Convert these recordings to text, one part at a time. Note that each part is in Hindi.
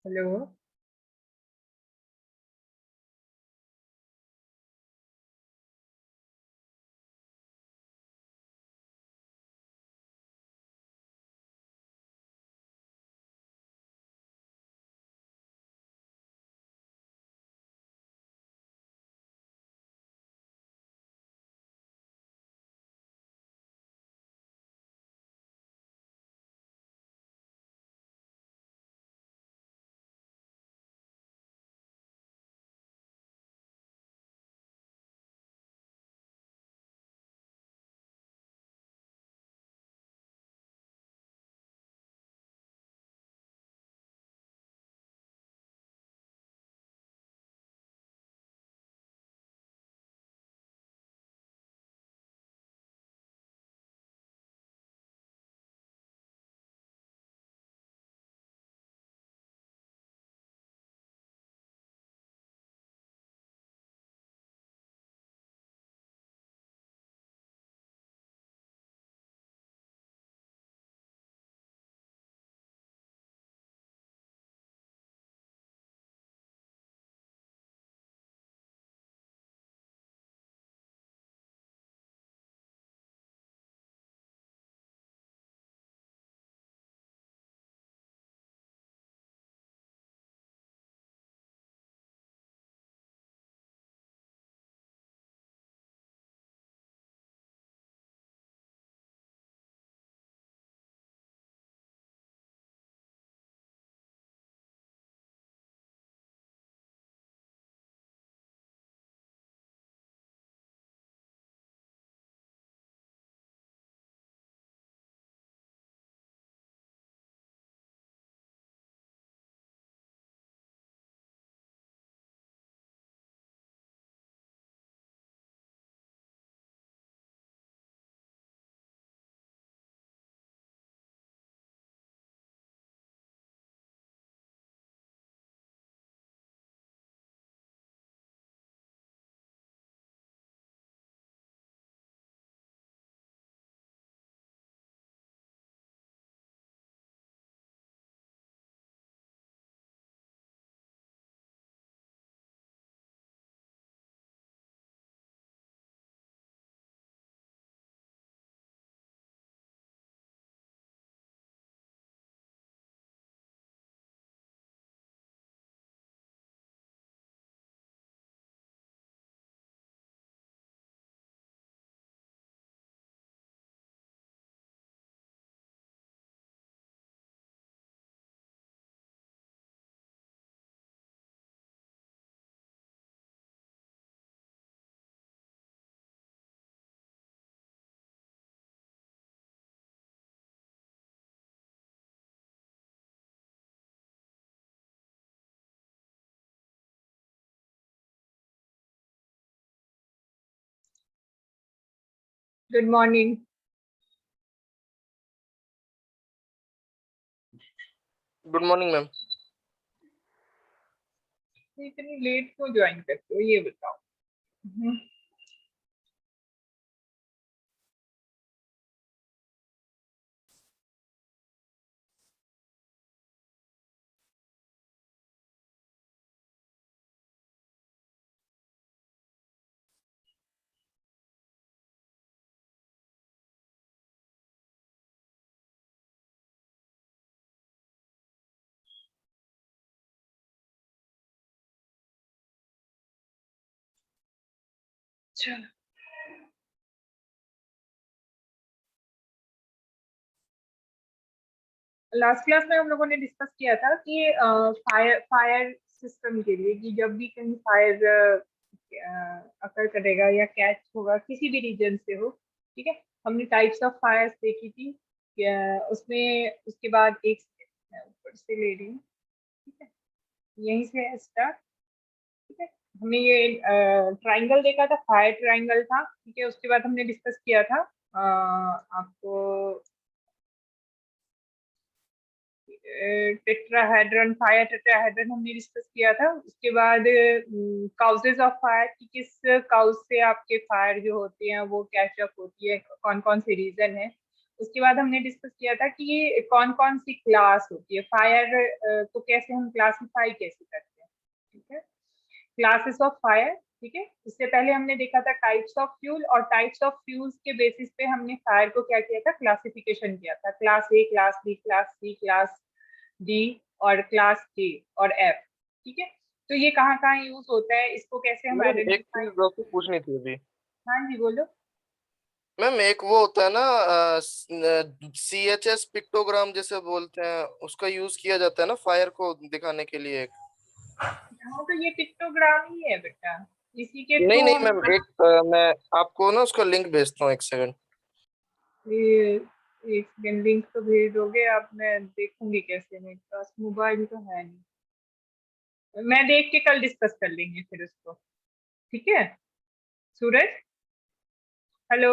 Hello. Good morning. Good morning ma'am. इतनी लेट क्यों ज्वाइन करते हो ये बताओ। चलो, लास्ट क्लास में हम लोगों ने डिस्कस किया था कि फायर फायर सिस्टम के लिए कि जब भी कहीं फायर अकर करेगा या कैच होगा किसी भी रीजन से हो, ठीक है। हमने टाइप्स ऑफ फायर्स देखी थी उसमें। उसके बाद एक मैं ऊपर से ले रही हूँ, ठीक है, यहीं से स्टार्ट। ठीक है, हमने ये ट्रायंगल देखा था, फायर ट्रायंगल था, ठीक है। उसके बाद हमने डिस्कस किया था आपको टेट्राहेड्रन, फायर टेट्राहेड्रन हमने डिस्कस किया था। उसके बाद काउजेज ऑफ फायर कि किस काउज से आपके फायर जो होते हैं वो कैच अप होती है, कौन कौन से रीजन है उसके बाद हमने डिस्कस किया था कि कौन कौन सी क्लास होती है फायर को, कैसे हम क्लासिफाई कैसे करते हैं। ठीक है, क्लासेस ऑफ फायर। ठीक है, इससे पहले हमने देखा था टाइप्स ऑफ फ्यूल, और टाइप्स ऑफ फ्यूल्स के बेसिस पे हमने फायर को क्या किया था, क्लासिफिकेशन किया था, class A, class B, class C, class D और क्लास के और एफ। ठीक है, तो ये कहाँ कहाँ यूज होता है, इसको कैसे हम मैम एक आइडेंटिफाई। चीज आपको पूछनी थी अभी। हाँ जी बोलो। मैम एक वो होता है ना, CHS पिक्टोग्राम जैसे बोलते हैं, उसका यूज किया जाता है ना फायर को दिखाने के लिए। हाँ तो ये पिक्टोग्राम ही है बेटा, इसी के नहीं थ्रू नहीं हम। मैम, मैं आपको ना उसका लिंक भेजता हूँ, एक सेकंड। ये एक सेकंड, लिंक तो भेज दोगे आप, मैं देखूंगी कैसे, मेरे पास मोबाइल तो है नहीं, मैं देख के कल डिस्कस कर लेंगे फिर उसको। ठीक है सूरज, हेलो।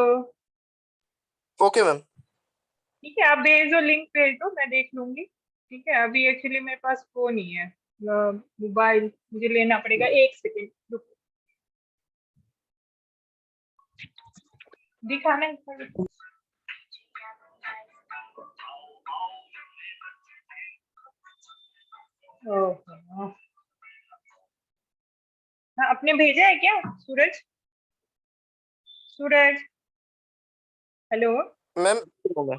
Okay ma'am. ठीक है, आप भेज दो, लिंक भेज दो, मैं देख लूंगी। ठीक है, अभी एक्चुअली मेरे पास फोन ही है, मोबाइल मुझे लेना पड़ेगा, एक सेकंड रुको, दिखाना है। ओहो, हाँ आपने भेजा है क्या सूरज? सूरज, हेलो। मैम मैं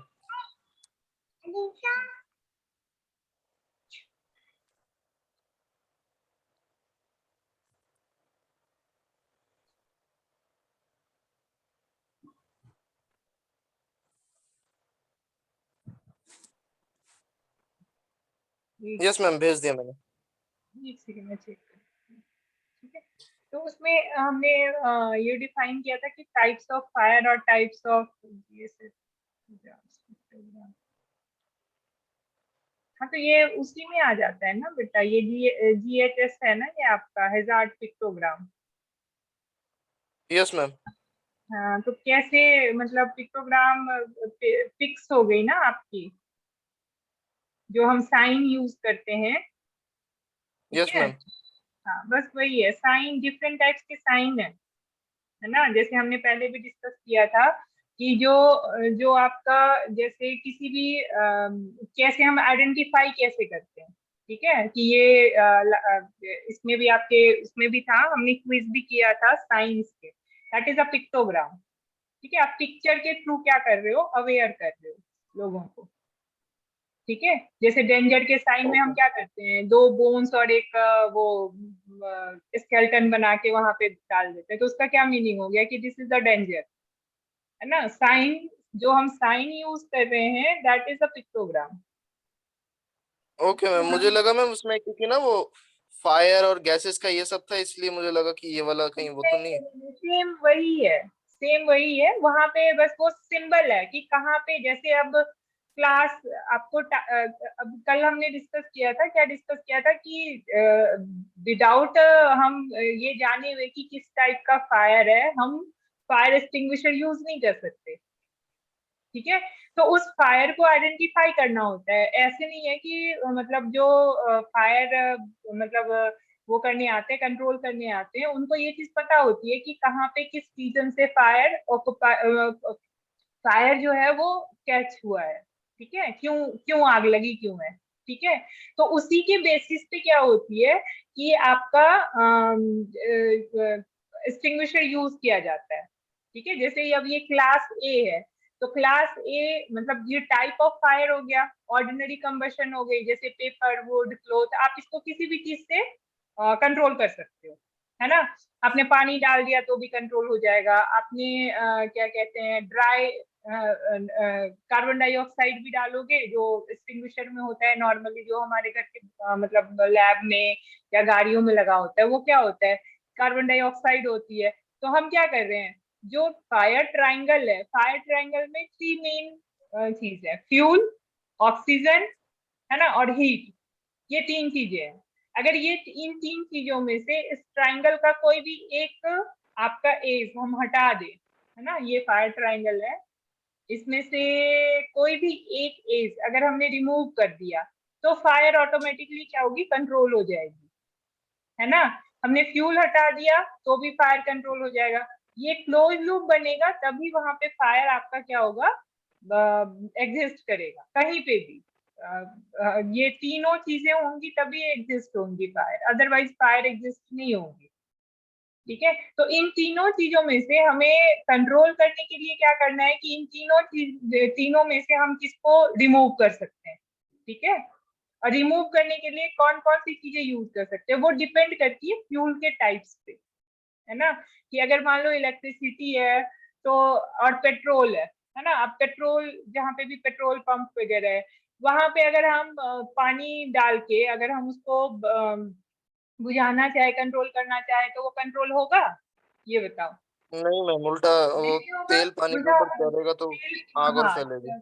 यस मैम, भेज दिया मैंने। एक सेकंड में चेक कर। ठीक है, तो उसमें हमने ये डिफाइन किया था कि टाइप्स ऑफ फायर और टाइप्स ऑफ ये हाँ, तो ये उसी में आ जाता है ना बेटा, ये GHS है ना, ये आपका हैजार्ड पिक्टोग्राम। Yes ma'am. हाँ, तो कैसे मतलब पिक्टोग्राम फिक्स हो गई ना आपकी, जो हम साइन यूज करते हैं। ठीक यस है, मैम। हाँ बस वही है, साइन डिफरेंट टाइप्स के साइन है ना, जैसे हमने पहले भी डिस्कस किया था कि जो जो आपका, जैसे किसी भी कैसे हम आइडेंटिफाई कैसे करते हैं। ठीक है, कि ये इसमें भी आपके, इसमें भी था, हमने क्विज भी किया था साइंस के, दैट इज अ पिक्टोग्राम। ठीक है, आप पिक्चर के थ्रू क्या कर रहे हो, अवेयर कर रहे हो लोगों को। ठीक है, जैसे डेंजर के साइन में हम ओके। क्या करते हैं, दो बोन्स और एक वो स्केलेटन बना के वहां पे डाल देते हैं, तो उसका क्या मीनिंग हो गया कि दिस इज द डेंजर, है ना। साइन, जो हम साइन यूज कर रहे हैं that is a pictogram. Okay ma'am, मुझे लगा मैम उसमें क्योंकि ना वो फायर और गैसेस का ये सब था, इसलिए मुझे लगा कि ये वाला कहीं वो तो नहीं है। सेम वही है, सेम वही है, वहां पे बस वो सिंबल है कि कहाँ पे, जैसे अब क्लास आपको अब कल हमने डिस्कस किया था, क्या डिस्कस किया था कि विदाउट हम ये जाने हुए कि किस टाइप का फायर है, हम फायर एक्सटिंग्विशर यूज नहीं कर सकते। ठीक है, तो उस फायर को आइडेंटिफाई करना होता है, ऐसे नहीं है कि मतलब जो फायर मतलब वो करने आते हैं, कंट्रोल करने आते हैं, उनको ये चीज पता होती है कि कहाँ पे किस रीजन से फायर, फायर जो है वो कैच हुआ है। ठीक है, क्यों क्यों आग लगी क्यों है। ठीक है, तो उसी के बेसिस पे क्या होती है कि आपका एक्सटिंग्विशर यूज किया जाता है। ठीक है, जैसे अब ये क्लास ए है, तो क्लास ए मतलब ये टाइप ऑफ फायर हो गया, ऑर्डिनरी कंबशन हो गई, जैसे पेपर, वुड, क्लोथ, आप इसको किसी भी चीज से कंट्रोल कर सकते हो, है ना। आपने पानी डाल दिया तो भी कंट्रोल हो जाएगा, आपने क्या कहते हैं, ड्राई कार्बन डाइऑक्साइड भी डालोगे जो एक्सटिंग्विशर में होता है नॉर्मली, जो हमारे घर के मतलब लैब में या गाड़ियों में लगा होता है, वो क्या होता है, कार्बन डाइऑक्साइड होती है। तो हम क्या कर रहे हैं, जो फायर ट्राइंगल है, फायर ट्राइंगल में थ्री मेन चीज है, फ्यूल, ऑक्सीजन, है ना, और हीट, ये तीन चीजें हैं। अगर ये इन तीन चीजों में से इस ट्राइंगल का कोई भी एक आपका एज हम हटा दें, है ना, ये फायर ट्राइंगल है, इसमें से कोई भी एक एज अगर हमने रिमूव कर दिया, तो फायर ऑटोमेटिकली क्या होगी, कंट्रोल हो जाएगी, है ना। हमने फ्यूल हटा दिया तो भी फायर कंट्रोल हो जाएगा। ये क्लोज लूप बनेगा तभी वहां पे फायर आपका क्या होगा, एग्जिस्ट करेगा कहीं पे भी। ये तीनों चीजें होंगी तभी एग्जिस्ट होंगी फायर, अदरवाइज फायर एग्जिस्ट नहीं होंगी। ठीक है, तो इन तीनों चीजों में से हमें कंट्रोल करने के लिए क्या करना है कि इन तीनों में से हम किसको रिमूव कर सकते हैं। ठीक है, और रिमूव करने के लिए कौन कौन सी चीजें यूज कर सकते हैं वो डिपेंड करती है फ्यूल के टाइप्स पे, है ना। कि अगर मान लो इलेक्ट्रिसिटी है तो, और पेट्रोल है ना। अब पेट्रोल जहाँ पे भी पेट्रोल पंप वगैरह है, वहां पे अगर हम पानी डाल के अगर हम उसको बुझाना चाहे, कंट्रोल करना चाहे, तो वो कंट्रोल होगा? ये बताओ। नहीं मैम, उल्टा वो नहीं होगा, तेल पानी के उल्टा ऊपर होगा। तैरेगा तो आग और हाँ, फैलेगी।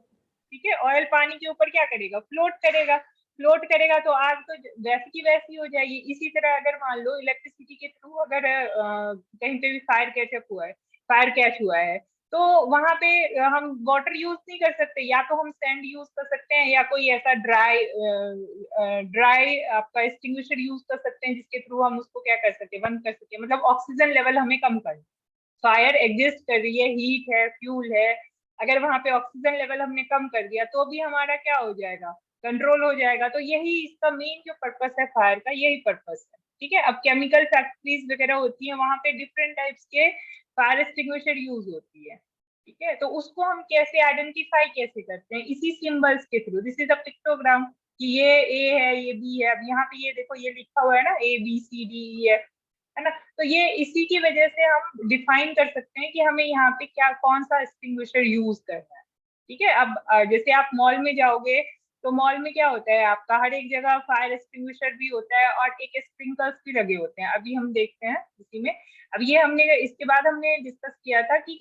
ठीक है, ऑयल पानी के ऊपर क्या करेगा, फ्लोट करेगा। फ्लोट करेगा तो आग तो वैसी की वैसी हो जाएगी। इसी तरह अगर मान लो इलेक्ट्रिसिटी के थ्रू अगर कहीं पे भी फायर कैचअप हुआ है, फायर कैच हुआ है, तो वहां पे हम वाटर यूज नहीं कर सकते, या तो हम सैंड यूज कर सकते हैं या कोई ऐसा ड्राई आपका एक्सटिंग्विशर यूज कर सकते हैं, जिसके थ्रू हम उसको क्या कर सकते हैं, बंद कर सकते हैं। मतलब ऑक्सीजन लेवल हमें कम करना, फायर एग्जिस्ट कर रही है, हीट है, फ्यूल है, अगर वहां पे ऑक्सीजन लेवल हमने कम कर दिया तो भी हमारा क्या हो जाएगा, कंट्रोल हो जाएगा। तो यही इसका मेन जो पर्पस है फायर का, यही पर्पस है। ठीक है, अब केमिकल फैक्ट्रीज वगैरह होती है, वहां पे डिफरेंट टाइप्स के फायर एक्सटिंग्विशर यूज होती है। ठीक है, तो उसको हम कैसे आइडेंटिफाई कैसे करते हैं, इसी सिंबल्स के through. This is a pictogram, कि ये ए है, ये बी है। अब यहाँ पे ये देखो, ये लिखा हुआ है ना ABCDEF, है ना। तो ये इसी की वजह से हम डिफाइन कर सकते हैं कि हमें यहाँ पे क्या, कौन सा एक्सटिंग्विशर यूज करना है। ठीक है, अब जैसे आप मॉल में जाओगे तो मॉल में क्या होता है, आपका हर एक जगह फायर एक्सटिंग्विशर भी होता है और एक स्प्रिंकल्स भी लगे होते हैं। अभी हम देखते हैं इसी में। अब ये हमने इसके बाद हमने डिस्कस किया था कि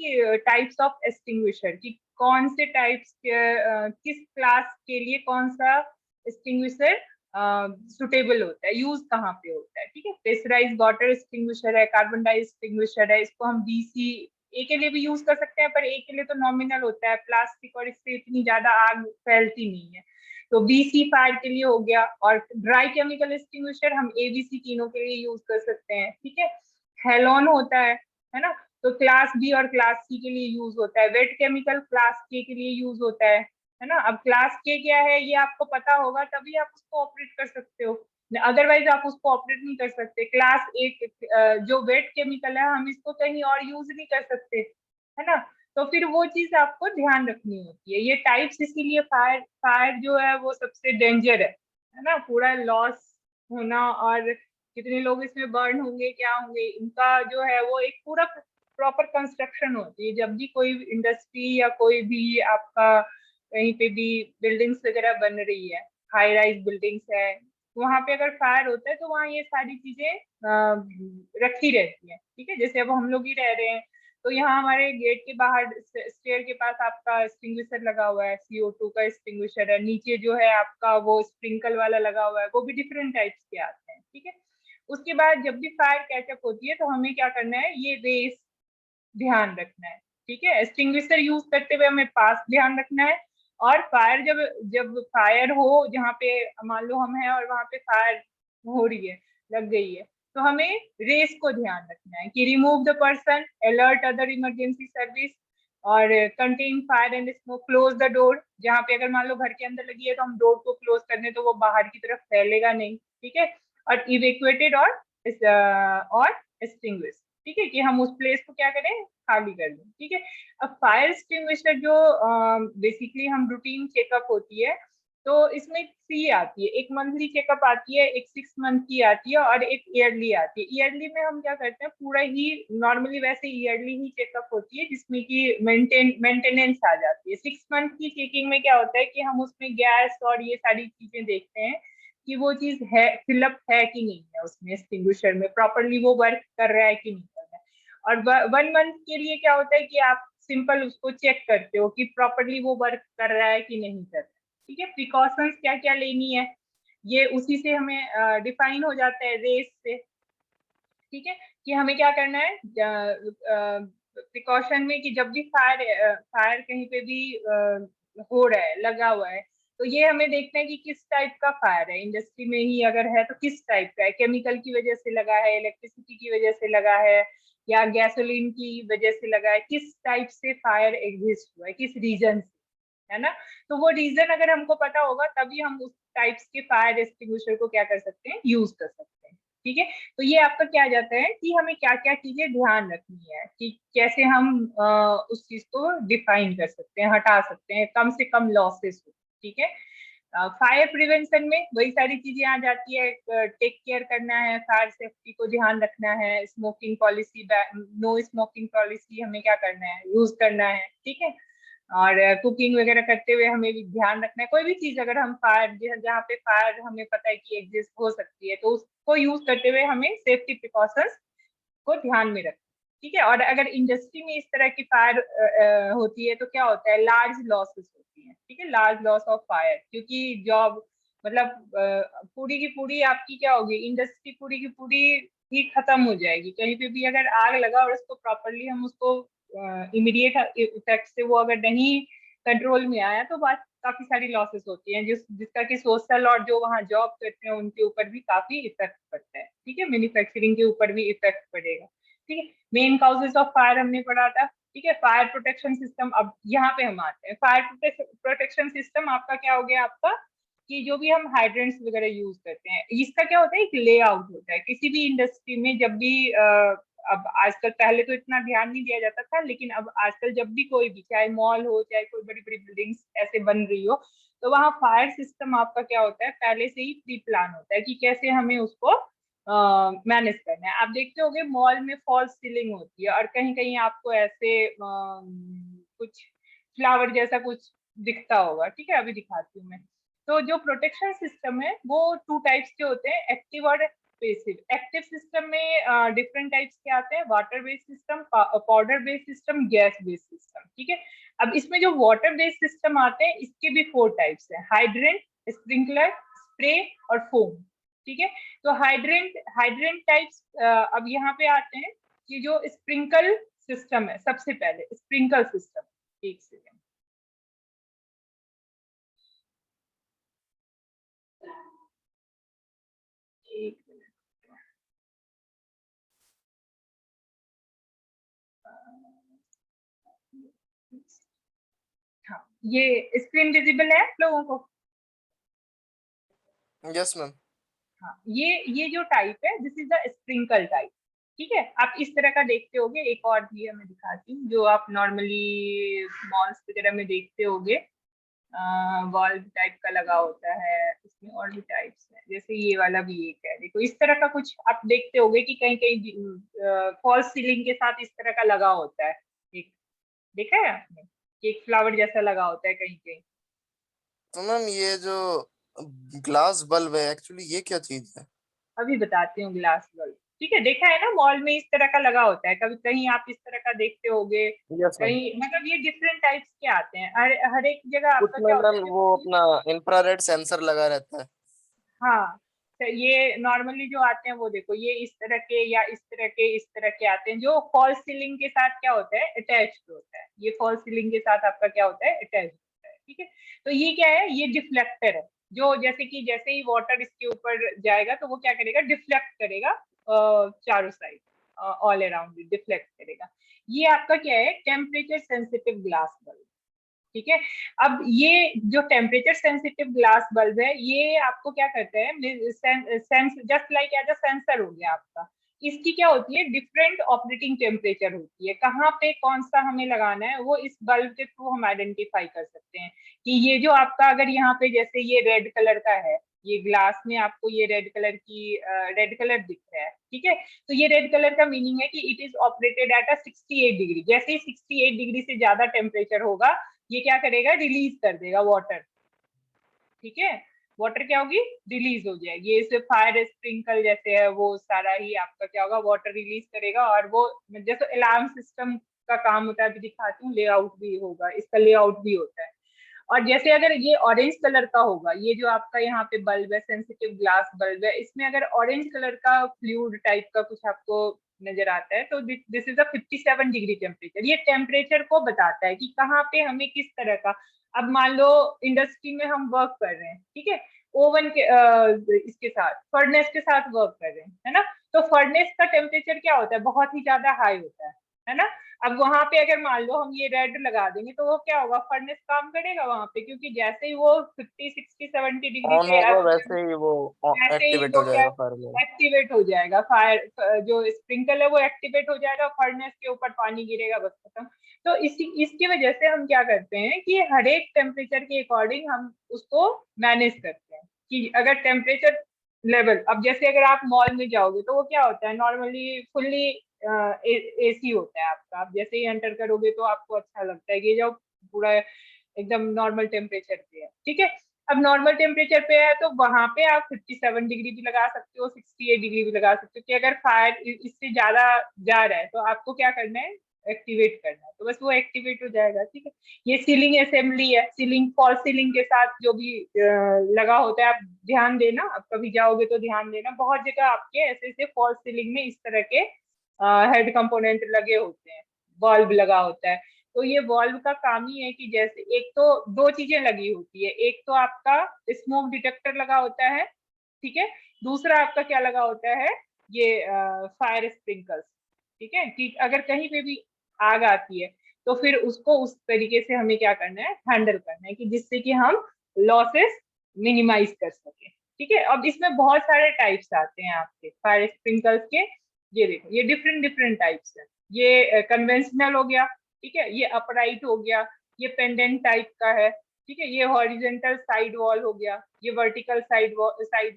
टाइप्स ऑफ एक्सटिंग्विशर, कि कौन से टाइप्स के किस क्लास के लिए कौन सा एक्सटिंग्विशर सुटेबल होता है, यूज कहाँ पे होता है। ठीक है, प्रेशराइज वाटर एक्सटिंग्विशर है, कार्बन डाई एक्सटिंग्विशर है, इसको हम BC ए के लिए भी यूज कर सकते हैं, पर ए के लिए तो नॉमिनल होता है, प्लास्टिक और इससे इतनी ज्यादा आग फैलती नहीं है। तो BC फायर के लिए हो गया, और ड्राई केमिकल एक्सटिंग्विशर हम ABC तीनों के लिए यूज कर सकते हैं। ठीक है, हेलोन होता है ना। तो क्लास B और क्लास C के लिए यूज होता है। वेट केमिकल क्लास K के लिए यूज होता है ना। अब क्लास K क्या है ये आपको पता होगा, तभी आप उसको ऑपरेट कर सकते हो, अदरवाइज आप उसको ऑपरेट नहीं कर सकते। क्लास एक जो वेट केमिकल है, हम इसको कहीं और यूज नहीं कर सकते, है ना। तो फिर वो चीज आपको ध्यान रखनी होती है। ये टाइप्स इसीलिए, फायर फायर जो है वो सबसे डेंजर है ना। पूरा लॉस होना, और कितने लोग इसमें बर्न होंगे, क्या होंगे, इनका जो है वो एक पूरा प्रॉपर कंस्ट्रक्शन होती है। जब भी कोई इंडस्ट्री या कोई भी आपका कहीं पे भी बिल्डिंग्स वगैरह बन रही है, हाई राइज बिल्डिंग्स है, वहां पे अगर फायर होता है तो वहाँ ये सारी चीजें रखी रहती है। ठीक है, जैसे अब हम लोग ही रह रहे हैं, तो यहाँ हमारे गेट के बाहर स्टेयर के पास आपका एक्सटिंग्विशर लगा हुआ है, CO2 का एक्सटिंग्विशर है। नीचे जो है आपका वो स्प्रिंकल वाला लगा हुआ है, वो भी डिफरेंट टाइप्स के आते हैं। ठीक है, उसके बाद जब भी फायर कैचअप होती है तो हमें क्या करना है, ये रेस ध्यान रखना है। ठीक है, एक्सटिंग्विशर यूज करते हुए हमें पास ध्यान रखना है। और फायर जब जब फायर हो, जहाँ पे मान लो हम हैं और वहां पे फायर हो रही है, लग गई है, तो हमें रेस को ध्यान रखना है कि remove the person, alert other emergency service, और contain fire and smoke, close the door. जहाँ पे अगर मान लो घर के अंदर लगी है तो हम डोर को क्लोज कर दें तो वो बाहर की तरफ फैलेगा नहीं। ठीक है, और इवेक्युएटेड और एक्सटिंग्विश। ठीक है, कि हम उस प्लेस को क्या करें, खाली कर दें। ठीक है, अब फायर एक्सटिंग्विशर जो बेसिकली हम रूटीन चेकअप होती है, तो इसमें 3 आती है। एक मंथली चेकअप आती है, एक 6 मंथ की आती है, और एक ईयरली आती है। ईयरली में हम क्या करते हैं, पूरा ही नॉर्मली वैसे ईयरली ही चेकअप होती है, जिसमें कि मेंटेनेंस आ जाती है। 6 मंथ की चेकिंग में क्या होता है कि हम उसमें गैस और ये सारी चीजें देखते हैं कि वो चीज है, फिलअप है कि नहीं है उसमें, एक्सटिंग्विशर में प्रॉपरली वो वर्क कर रहा है कि नहीं कर रहा है। और 1 मंथ के लिए क्या होता है कि आप सिंपल उसको चेक करते हो कि प्रॉपरली वो वर्क कर रहा है कि नहीं कर रहा है। ठीक है, प्रिकॉशंस क्या क्या लेनी है, ये उसी से हमें डिफाइन हो जाता है, रेस से। ठीक है, कि हमें क्या करना है प्रिकॉशन में, कि जब भी फायर फायर कहीं पे भी हो रहा है, लगा हुआ है, तो ये हमें देखना है कि किस टाइप का फायर है। इंडस्ट्री में ही अगर है तो किस टाइप का है, केमिकल की वजह से लगा है, इलेक्ट्रिसिटी की वजह से लगा है, या गैसोलीन की वजह से लगा है, किस टाइप से फायर एग्जिस्ट हुआ है, किस रीजन से। है ना। तो वो रीजन अगर हमको पता होगा तभी हम उस टाइप्स के फायर एक्सटिंग्विशर को क्या कर सकते हैं, यूज कर सकते हैं। ठीक है, तो ये आपका क्या आ जाता है कि हमें क्या क्या चीजें ध्यान रखनी है कि कैसे हम उस चीज को डिफाइन कर सकते हैं, हटा सकते हैं, कम से कम लॉसेस हो। ठीक है, फायर प्रिवेंशन में वही सारी चीजें आ जाती है, टेक केयर करना है, फायर सेफ्टी को ध्यान रखना है, smoking policy, no smoking policy हमें क्या करना है, यूज करना है। ठीक है, और कुकिंग वगैरह करते हुए हमें भी ध्यान रखना है, कोई भी चीज अगर हम फायर, जहाँ पे फायर हमें पता है कि एग्जिस्ट हो सकती है, तो उसको यूज करते हुए हमें सेफ्टी प्रिकॉशंस को ध्यान में रखना। ठीक है, और अगर इंडस्ट्री में इस तरह की फायर होती है तो क्या होता है, लार्ज लॉसेस होती है। ठीक है, लार्ज लॉस ऑफ फायर, क्योंकि जॉब मतलब पूरी की पूरी आपकी क्या होगी, इंडस्ट्री पूरी की पूरी ही खत्म हो जाएगी। कहीं पे भी अगर आग लगा और उसको प्रॉपरली हम उसको इमीडिएट इफेक्ट से वो अगर नहीं कंट्रोल में आया तो बात काफी सारी लॉसेस होती हैं, जिसका कि सोशल और जो वहाँ जॉब करते हैं उनके ऊपर भी काफी इफेक्ट पड़ता है। ठीक है, मैन्युफैक्चरिंग के ऊपर भी इफेक्ट पड़ेगा। ठीक है, मेन काउजेस ऑफ फायर हमने पढ़ा था। ठीक है, फायर प्रोटेक्शन सिस्टम, अब यहाँ पे हम आते हैं। फायर प्रोटेक्शन सिस्टम आपका क्या हो गया, आपका कि जो भी हम हाइड्रेंट्स वगैरह यूज करते हैं, इसका क्या होता है, एक लेआउट होता है किसी भी इंडस्ट्री में। जब भी अब आजकल, पहले तो इतना ध्यान नहीं दिया जाता था, लेकिन अब आजकल जब भी कोई भी, चाहे मॉल हो चाहे कोई बड़ी बड़ी बिल्डिंग्स ऐसे बन रही हो, तो वहाँ फायर सिस्टम आपका क्या होता है, पहले से ही प्री प्लान होता है कि कैसे हमें उसको मैनेज करना है। आप देखते होंगे मॉल में फॉल्स सीलिंग होती है, और कहीं कहीं आपको ऐसे कुछ फ्लावर जैसा कुछ दिखता होगा। ठीक है, अभी दिखाती हूँ मैं। तो जो प्रोटेक्शन सिस्टम है वो टू टाइप्स के होते हैं, एक्टिव और पैसिव। एक्टिव सिस्टम में डिफरेंट टाइप्स के आते हैं, water based system, powder based system, gas based system. ठीक है, अब इसमें जो वाटर बेस्ड सिस्टम आते हैं इसके भी 4 टाइप्स हैं, हाइड्रेंट, स्प्रिंकलर, स्प्रे और फोम। ठीक है, तो हाइड्रेंट टाइप्स अब यहाँ पे आते हैं कि जो स्प्रिंकल सिस्टम है, सबसे पहले स्प्रिंकल सिस्टम। एक सेकेंड, एक मिनट। हाँ, ये स्क्रीन विजिबल है आप लोगों को? Yes ma'am. हाँ, ये जो टाइप है, this is the sprinkle type. ठीक है, आप इस तरह का देखते होगे। एक और भी है, मैं दिखाती हूँ, जो आप नॉर्मली मॉल्स वगैरह में देखते होगे, वॉल्व टाइप का लगा होता है। इसमें और भी टाइप्स हैं, जैसे ये वाला भी एक है, देखो इस तरह का कुछ आप देखते होगे कि कहीं कहीं फॉल्स सीलिंग के साथ इस तरह का लगा होता है। एक देखा है आपने कि एक फ्लावर जैसा लगा होता है कहीं कहीं। तो मैम ये जो ग्लास बल्ब है एक्चुअली ये क्या चीज है? अभी बताती हूँ, ग्लास बल्ब। ठीक है, देखा है ना, मॉल में इस तरह का लगा होता है, कभी कहीं आप इस तरह का देखते होगे। Yes ma'am. कहीं मतलब ये डिफरेंट टाइप्स के आते हैं, हर एक जगह आपका उसमें क्या होता मैम है, वो जैसे अपना इंफ्रारेड सेंसर लगा रहता है। हाँ, तो ये नॉर्मली जो आते हैं वो देखो, ये इस तरह के या इस तरह के, इस तरह के आते हैं, जो फॉल्स सीलिंग के साथ क्या होता है, अटैच्ड होता है। ये फॉल्स सीलिंग के साथ आपका क्या होता है, अटैच्ड होता है। ठीक है, तो ये क्या है, ये डिफ्लेक्टर है, जो जैसे कि जैसे ही वाटर इसके ऊपर जाएगा तो वो क्या करेगा, डिफ्लेक्ट करेगा चारों साइड, ऑल अराउंड डिफ्लेक्ट करेगा। ये आपका क्या है, टेम्परेचर सेंसिटिव ग्लास बल्ब। ठीक है, अब ये जो टेम्परेचर सेंसिटिव ग्लास बल्ब है, ये आपको क्या करता है, sense just like as a sensor हो गया आपका। इसकी क्या होती है, डिफरेंट ऑपरेटिंग टेम्परेचर होती है, कहाँ पे कौन सा हमें लगाना है वो इस बल्ब के थ्रू हम आइडेंटिफाई कर सकते हैं। कि ये जो आपका, अगर यहाँ पे जैसे ये रेड कलर का है, ये ग्लास में आपको ये रेड कलर की रेड कलर दिख रहा है। ठीक है, तो ये रेड कलर का मीनिंग है कि it is operated at a 68 degree. जैसे ही 68 डिग्री से ज्यादा टेम्परेचर होगा, ये क्या करेगा, रिलीज कर देगा वाटर। ठीक है, वाटर क्या होगी, रिलीज हो जाएगी। ये सिर्फ फायर स्प्रिंकल जैसे है, वो सारा ही आपका क्या होगा, वाटर रिलीज करेगा। और वो जैसे अलार्म सिस्टम का काम होता है, अभी दिखाती हूँ, लेआउट भी होगा, इसका लेआउट भी होता है। और जैसे अगर ये ऑरेंज कलर का होगा, ये जो आपका यहाँ पे बल्ब है, सेंसिटिव ग्लास बल्ब है, इसमें अगर ऑरेंज कलर का फ्लूइड टाइप का कुछ आपको नजर आता है, तो this is a 57 degree temperature. ये टेम्परेचर को बताता है कि कहाँ पे हमें किस तरह का, अब मान लो इंडस्ट्री में हम वर्क कर रहे हैं, ठीक है, ओवन के इसके साथ, फर्नेस के साथ वर्क कर रहे हैं, है ना। तो फर्नेस का टेम्परेचर क्या होता है, बहुत ही ज्यादा हाई होता है। है ना। अब वहां पे अगर मान लो हम ये रेड लगा देंगे तो वो क्या होगा, फर्नेस काम करेगा वहां पे, क्योंकि जैसे ही वो 50 60 70 डिग्री ऑन पे होगा वैसे ही वो वैसे ही एक्टिवेट वो हो क्या जाएगा फायर मोड। एक्टिवेट हो जाएगा, फायर जो स्प्रिंकल है वो एक्टिवेट हो जाएगा, फर्नेस के ऊपर पानी गिरेगा, बस खत्म। तो इसकी वजह से हम क्या करते हैं कि हर एक टेम्परेचर के अकॉर्डिंग हम उसको मैनेज करते हैं कि अगर टेम्परेचर लेवल, अब जैसे अगर आप मॉल में जाओगे तो वो क्या होता है, नॉर्मली फुल्ली एसी होता है आपका, आप जैसे ही एंटर करोगे तो आपको अच्छा लगता है कि जो पूरा एकदम नॉर्मल टेम्परेचर पे है, ठीक है। अब नॉर्मल टेम्परेचर पे है तो वहां पे आप 57 डिग्री भी लगा सकते हो, 68 डिग्री भी लगा सकते हो, कि अगर फायर इससे ज्यादा जा रहा है तो आपको क्या करना है, एक्टिवेट करना है, तो बस वो एक्टिवेट हो जाएगा, ठीक है। ये सीलिंग असेंबली है, सीलिंग फॉल सीलिंग के साथ जो भी लगा होता है, आप ध्यान देना, आप कभी जाओगे तो ध्यान देना, बहुत जगह आपके ऐसे ऐसे फॉल सीलिंग में इस तरह के हेड कंपोनेंट लगे होते हैं, बल्ब लगा होता है। तो ये वॉल्व का काम ही है कि जैसे एक तो दो चीजें लगी होती है, एक तो आपका स्मोक डिटेक्टर लगा होता है, ठीक है, दूसरा आपका क्या लगा होता है, ये फायर स्प्रिंकल्स, ठीक है, कि अगर कहीं पे भी आग आती है तो फिर उसको उस तरीके से हमें क्या करना है, हैंडल करना है कि जिससे कि हम लॉसेस मिनिमाइज कर सके, ठीक है। अब इसमें बहुत सारे टाइप्स आते हैं आपके फायर स्प्रिंकल्स के, ये देखो ये डिफरेंट डिफरेंट टाइप्स है, ये कन्वेंशनल हो गया, ठीक है, ये अपराइट हो गया, ये पेंडेंट टाइप का है, ठीक है, ये हॉरिजेंटल साइड वॉल हो गया, ये वर्टिकल साइड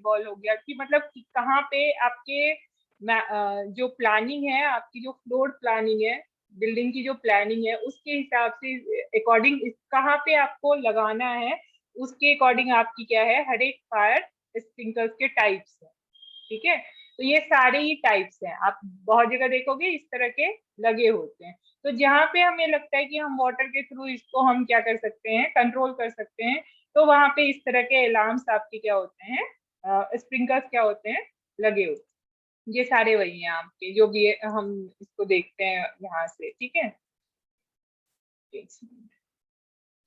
वॉल हो गया, कि मतलब कि कहाँ पे आपके जो प्लानिंग है, आपकी जो फ्लोर प्लानिंग है, बिल्डिंग की जो प्लानिंग है उसके हिसाब से अकॉर्डिंग कहाँ पे आपको लगाना है, उसके अकॉर्डिंग आपकी क्या है, हर एक फायर स्प्रिंकल्स के टाइप्स है, ठीक है। तो ये सारे ही टाइप्स हैं, आप बहुत जगह देखोगे इस तरह के लगे होते हैं। तो जहाँ पे हमें लगता है कि हम वाटर के थ्रू इसको हम क्या कर सकते हैं, कंट्रोल कर सकते हैं, तो वहां पे इस तरह के अलार्म्स आपके क्या होते हैं, स्प्रिंकलर्स क्या होते हैं, लगे होते हैं। ये सारे वही हैं आपके, जो भी हम इसको देखते हैं यहाँ से, ठीक है।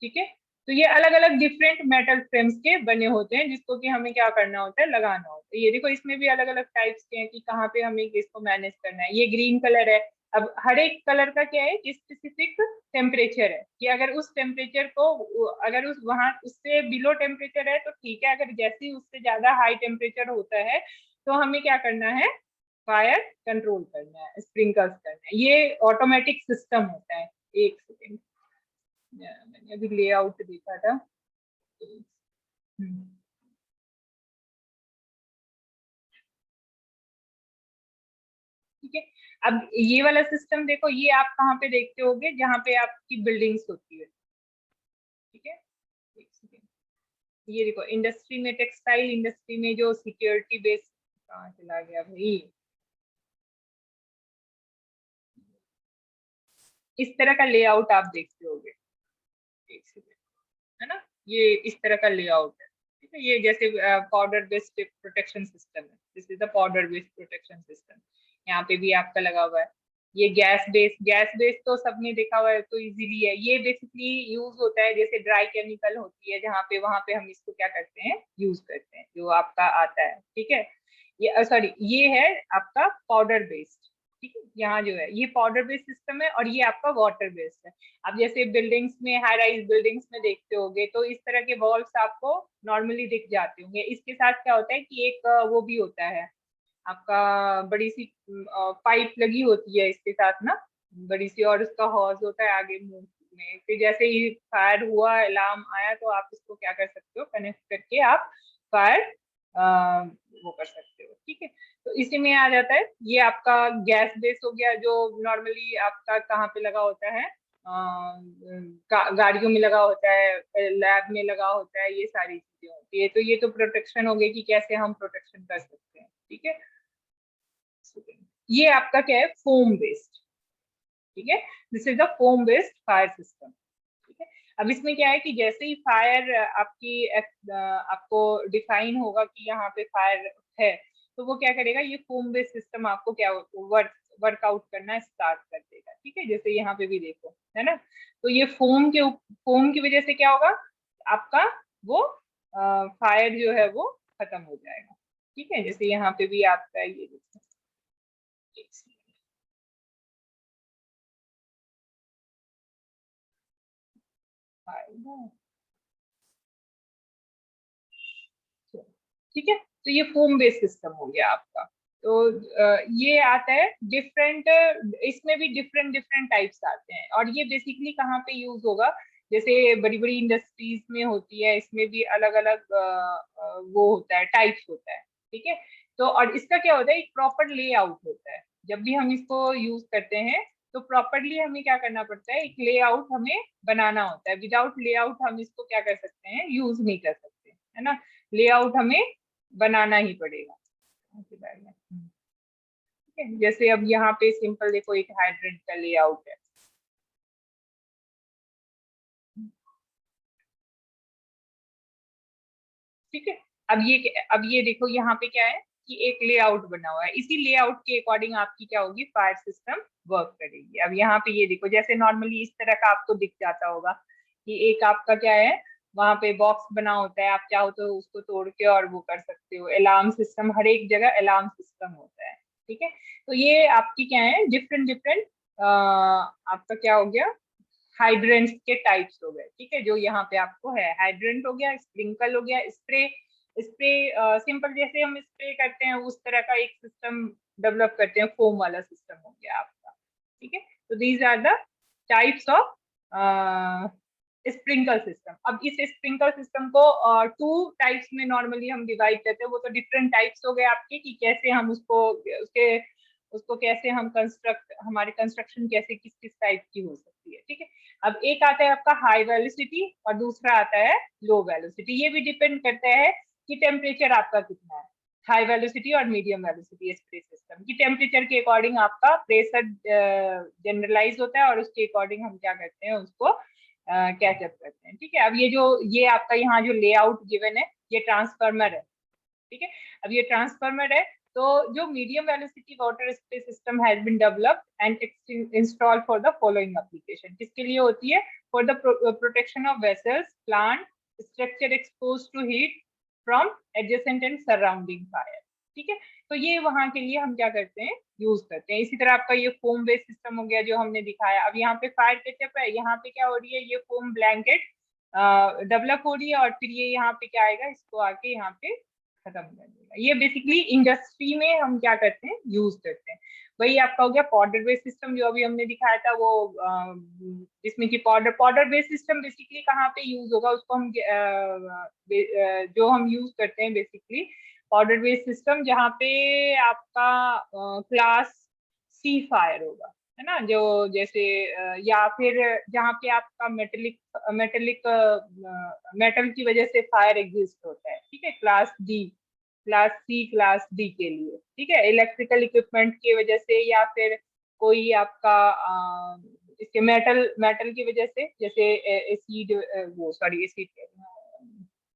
ठीक है, तो ये अलग अलग डिफरेंट मेटल फ्रेम्स के बने होते हैं, जिसको कि हमें क्या करना होता है, लगाना होता है। ये देखो इसमें भी अलग अलग टाइप्स के हैं कि कहाँ पे हमें इसको मैनेज करना है। ये ग्रीन कलर है, अब हर एक कलर का क्या है कि स्पेसिफिक टेम्परेचर है, कि अगर उस टेम्परेचर को, अगर उस वहां उससे बिलो टेम्परेचर है तो ठीक है, अगर जैसे ही उससे ज्यादा हाई टेम्परेचर होता है तो हमें क्या करना है, फायर कंट्रोल करना है, स्प्रिंकल्स करना है। ये ऑटोमेटिक सिस्टम होता है। एक सेकेंड, मैंने अभी लेआउट देखा था। हम्म, ठीक है। अब ये वाला सिस्टम देखो, ये आप कहाँ पे देखते होगे, जहाँ पे आपकी बिल्डिंग्स होती है, ठीक है। एक सेकेंड, ये देखो इंडस्ट्री में, टेक्सटाइल इंडस्ट्री में जो सिक्योरिटी बेस, कहाँ चला गया भाई, इस तरह का लेआउट आप देखते होगे, एक सेकेंड, है ना, ये इस तरह का लेआउट है, ठीक है। ये जैसे पाउडर बेस्ड प्रोटेक्शन सिस्टम है, this is the powder based protection system, यहाँ पे भी आपका लगा हुआ है। ये गैस बेस तो सबने देखा हुआ है, तो इजीली है, ये बेसिकली यूज होता है जैसे ड्राई केमिकल होती है जहाँ पे, वहां पे हम इसको क्या करते हैं, यूज करते हैं, जो आपका आता है, ठीक है। ये सॉरी, ये है आपका पाउडर बेस्ड, ठीक है, यहाँ जो है ये पाउडर बेस्ड सिस्टम है, और ये आपका वाटर बेस्ड है। अब जैसे बिल्डिंग्स में, हाई राइज बिल्डिंग्स में देखते होगे तो इस तरह के वॉल्स आपको नॉर्मली दिख जाते होंगे। इसके साथ क्या होता है कि एक वो भी होता है आपका, बड़ी सी पाइप लगी होती है इसके साथ ना, बड़ी सी, और उसका हॉर्स होता है आगे मुंह में, फिर जैसे ही फायर हुआ, अलार्म आया, तो आप इसको क्या कर सकते हो, कनेक्ट करके आप फायर वो कर सकते हो, ठीक है। तो इसी में आ जाता है, ये आपका गैस बेस हो गया, जो नॉर्मली आपका कहाँ पे लगा होता है, गाड़ियों में लगा होता है, लैब में लगा होता है, ये सारी चीजें होती है। तो ये तो प्रोटेक्शन हो गई कि कैसे हम प्रोटेक्शन कर सकते हैं, ठीक है। ये आपका क्या है, फोम बेस्ड, ठीक है, this is the foam based fire system, ठीक है। अब इसमें क्या है कि जैसे ही फायर आपकी आपको डिफाइन होगा कि यहाँ पे फायर है, तो वो क्या करेगा, ये फोम बेस्ड सिस्टम आपको क्या वर्कआउट करना स्टार्ट कर देगा, ठीक है। जैसे यहाँ पे भी देखो, है ना, तो ये फोम की वजह से क्या होगा, आपका वो फायर जो है वो खत्म हो जाएगा, ठीक है। जैसे यहाँ पे भी आपका ये देखो, ठीक है, तो ये फोम बेस्ड सिस्टम हो गया आपका। तो ये आता है डिफरेंट, इसमें भी डिफरेंट डिफरेंट टाइप्स आते हैं, और ये बेसिकली कहाँ पे यूज होगा, जैसे बड़ी बड़ी इंडस्ट्रीज में होती है, इसमें भी अलग अलग वो होता है, टाइप्स होता है। ठीक है, तो और इसका क्या होता है, एक प्रॉपर लेआउट होता है। जब भी हम इसको यूज करते हैं तो प्रॉपरली हमें क्या करना पड़ता है, एक लेआउट हमें बनाना होता है। विदाउट लेआउट हम इसको क्या कर सकते हैं, यूज नहीं कर सकते, है ना। लेआउट हमें बनाना ही पड़ेगा। ठीक है, जैसे अब यहाँ पे सिंपल देखो, एक हाइड्रेंट का लेआउट है। ठीक है, अब ये देखो यहाँ पे क्या है कि एक लेआउट बना हुआ है, इसी लेआउट के अकॉर्डिंग आपकी क्या होगी, फायर सिस्टम वर्क करेगी। अब यहाँ पे ये देखो, जैसे नॉर्मली इस तरह का आपको दिख जाता होगा कि एक आपका क्या है, वहां पे बॉक्स बना होता है, आप चाहो तो उसको तोड़ के और वो कर सकते हो। अलार्म सिस्टम, हर एक जगह अलार्म सिस्टम होता है। ठीक है, तो ये आपकी क्या है, डिफरेंट डिफरेंट आपका क्या हो गया, हाइड्रेंट्स के टाइप्स हो गए। ठीक है, जो यहाँ पे आपको है, हाइड्रेंट हो गया, स्प्रिंकल हो गया, स्प्रे। स्प्रे सिंपल जैसे हम स्प्रे करते हैं उस तरह का एक सिस्टम डेवलप करते हैं, फोम वाला सिस्टम हो गया आपका। ठीक है, तो these are the types of sprinkle system. अब इस स्प्रिंकल सिस्टम को टू टाइप्स में नॉर्मली हम डिवाइड करते हैं। वो तो डिफरेंट टाइप्स हो गए आपके, कि कैसे हम उसको उसके उसको कैसे हम कंस्ट्रक्ट, हमारे कंस्ट्रक्शन कैसे किस किस टाइप की हो सकती है। ठीक है, अब एक आता है आपका हाई वेलोसिटी और दूसरा आता है लो वेलोसिटी। ये भी डिपेंड करता है कि टेम्परेचर आपका कितना है। हाई वेलोसिटी और मीडियम वेलोसिटी स्प्रे सिस्टम की टेम्परेचर के अकॉर्डिंग आपका प्रेशर जनरलाइज होता है, और उसके अकॉर्डिंग हम क्या करते हैं, उसको कैचअप करते हैं। ठीक है, अब ये आपका यहाँ जो लेआउट गिवन है, ये ट्रांसफार्मर है। ठीक है, अब ये ट्रांसफार्मर है। तो जो medium velocity water spray system has been developed and installed for the following application. किसके लिए होती है, for the protection of vessels, plant, structure expose to heat from adjacent and surrounding fire. ठीक है, तो ये वहां के लिए हम क्या करते हैं, यूज करते हैं। इसी तरह आपका ये फोम बेस्ड सिस्टम हो गया जो हमने दिखाया। अब यहाँ पे फायर केचप है, यहाँ पे क्या हो रही है, ये फोम ब्लैंकेट डेवलप हो रही है, और फिर ये यहाँ पे क्या आएगा, इसको आके यहाँ पे खत्म कर देगा। ये बेसिकली इंडस्ट्री में हम क्या करते हैं, यूज करते हैं। वही आपका हो गया पाउडर बेस्ड सिस्टम, जो अभी हमने दिखाया था वो, जिसमें कि पाउडर बेस्ड सिस्टम बेसिकली कहाँ पे यूज होगा, उसको हम जो हम यूज करते हैं बेसिकली पाउडर बेस्ड सिस्टम, जहाँ पे आपका क्लास सी फायर होगा, है ना, जो जैसे या फिर जहाँ पे आपका मेटेलिक मेटल की वजह से फायर एग्जिस्ट होता है। ठीक है, class D, class C, class D के लिए। ठीक है, इलेक्ट्रिकल इक्विपमेंट की वजह से, या फिर कोई आपका इसके मेटल मेटल की वजह से, जैसे एसिड, वो sorry acid,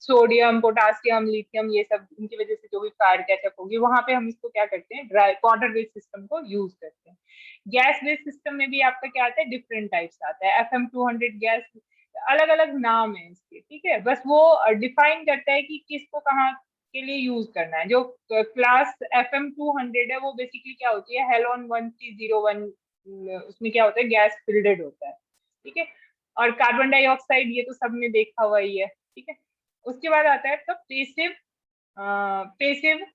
sodium, potassium, lithium, ये सब इनकी वजह से जो भी फायर कैचअप होगी, वहां पे हम इसको क्या करते हैं, ड्राई पाउडर बेस्ड सिस्टम को यूज करते हैं। गैस बेस्ड सिस्टम में भी आपका क्या आता है, डिफरेंट टाइप्स आता है। FM200 गैस, अलग अलग नाम है इसके। ठीक है, बस वो डिफाइन करता है कि किसको कहाँ के लिए यूज करना है। जो क्लास FM200 है, वो बेसिकली क्या होती है, हेलोन 1301, उसमें क्या होता है, गैस फिल्डेड होता है। ठीक है, और कार्बन डाइऑक्साइड, ये तो सबने देखा हुआ ही है। ठीक है, उसके बाद आता है आपका पेसिव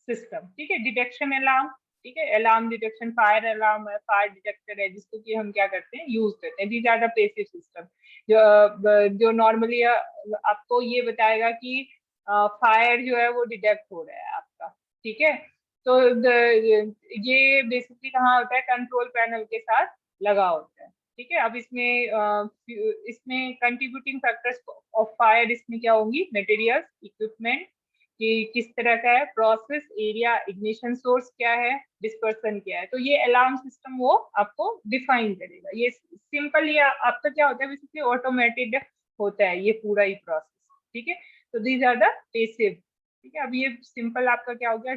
सिस्टम। ठीक है, डिटेक्शन अलार्म। ठीक है, अलार्म डिटेक्शन, फायर अलार्म है, फायर डिटेक्टर है, जिसको कि हम क्या करते हैं, यूज करते हैं। These are the passive system, जो नॉर्मली आपको ये बताएगा कि फायर जो है वो डिटेक्ट हो रहा है आपका। ठीक है, तो ये बेसिकली कहाँ होता है, कंट्रोल पैनल के साथ लगा होता है। ठीक है, अब इसमें कंट्रीब्यूटिंग फैक्टर्स ऑफ फायर इसमें क्या होंगी, मटेरियल्स, इक्विपमेंट, कि किस तरह का है, प्रोसेस, एरिया, इग्निशन सोर्स क्या है, डिस्पर्सन क्या है। तो ये अलार्म सिस्टम वो आपको डिफाइन करेगा। ये सिंपल, ये आपका क्या होता है, बेसिकली ऑटोमेटेड होता है ये पूरा ही प्रोसेस। ठीक है, तो दीज आर द पेसिव। ठीक है, अब ये सिंपल आपका क्या हो गया,